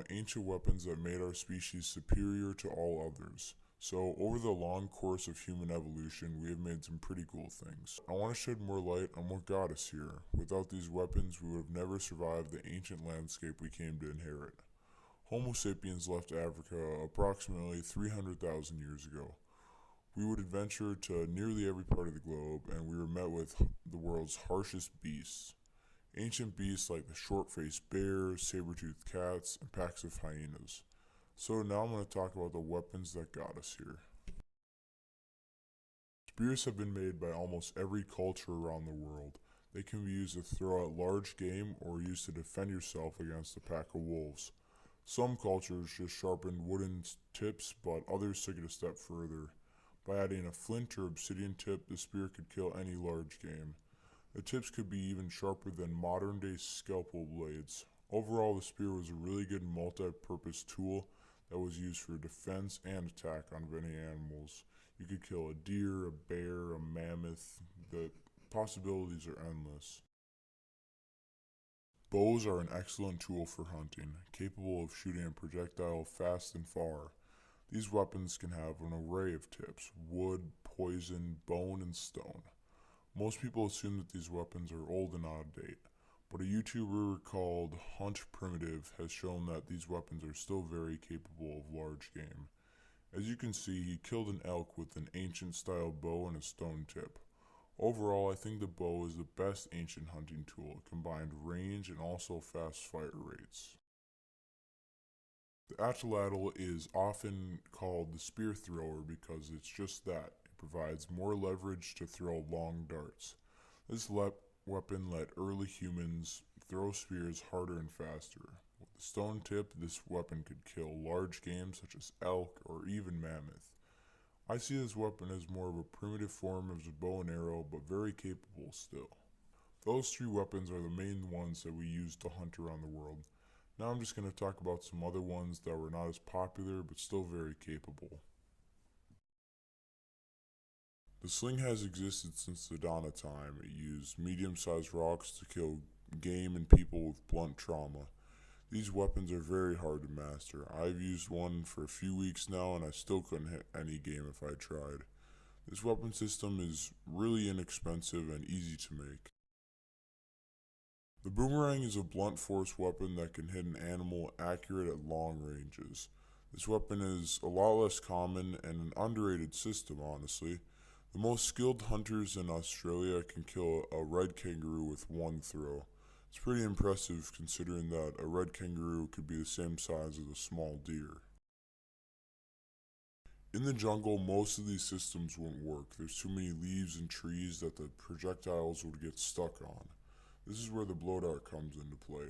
Ancient weapons that made our species superior to all others. So, over the long course of human evolution, we have made some pretty cool things. I want to shed more light on what got us here. Without these weapons, we would have never survived the ancient landscape we came to inherit. Homo sapiens left Africa approximately 300,000 years ago. We would adventure to nearly every part of the globe, and we were met with the world's harshest beasts. Ancient beasts like the short-faced bear, saber-toothed cats, and packs of hyenas. So now I'm going to talk about the weapons that got us here. Spears have been made by almost every culture around the world. They can be used to throw out large game or used to defend yourself against a pack of wolves. Some cultures just sharpened wooden tips, but others took it a step further. By adding a flint or obsidian tip, the spear could kill any large game. The tips could be even sharper than modern-day scalpel blades. Overall, the spear was a really good multi-purpose tool that was used for defense and attack on many animals. You could kill a deer, a bear, a mammoth. The possibilities are endless. Bows are an excellent tool for hunting, capable of shooting a projectile fast and far. These weapons can have an array of tips: wood, poison, bone, and stone. Most people assume that these weapons are old and out of date, but a YouTuber called Hunt Primitive has shown that these weapons are still very capable of large game. As you can see, he killed an elk with an ancient style bow and a stone tip. Overall, I think the bow is the best ancient hunting tool. It combined range and also fast fire rates. The atlatl is often called the spear thrower because it's just that. It provides more leverage to throw long darts. This weapon let early humans throw spears harder and faster. With the stone tip, this weapon could kill large game such as elk or even mammoth. I see this weapon as more of a primitive form of the bow and arrow, but very capable still. Those three weapons are the main ones that we use to hunt around the world. Now I'm just going to talk about some other ones that were not as popular, but still very capable. The sling has existed since the dawn of time. It used medium-sized rocks to kill game and people with blunt trauma. These weapons are very hard to master. I've used one for a few weeks now and I still couldn't hit any game if I tried. This weapon system is really inexpensive and easy to make. The boomerang is a blunt force weapon that can hit an animal accurate at long ranges. This weapon is a lot less common and an underrated system, honestly. The most skilled hunters in Australia can kill a red kangaroo with one throw. It's pretty impressive considering that a red kangaroo could be the same size as a small deer. In the jungle, most of these systems won't work. There's too many leaves and trees that the projectiles would get stuck on. This is where the blow dart comes into play.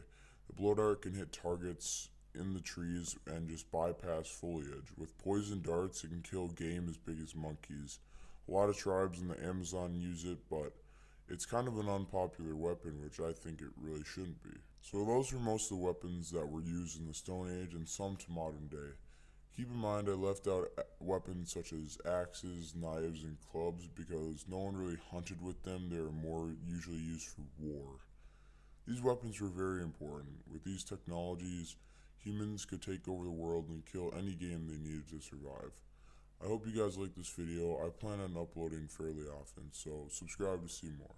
The blow dart can hit targets in the trees and just bypass foliage. With poison darts, it can kill game as big as monkeys. A lot of tribes in the Amazon use it, but it's kind of an unpopular weapon, which I think it really shouldn't be. So those were most of the weapons that were used in the Stone Age and some to modern day. Keep in mind I left out weapons such as axes, knives, and clubs because no one really hunted with them. They were more usually used for war. These weapons were very important. With these technologies, humans could take over the world and kill any game they needed to survive. I hope you guys like this video. I plan on uploading fairly often, so subscribe to see more.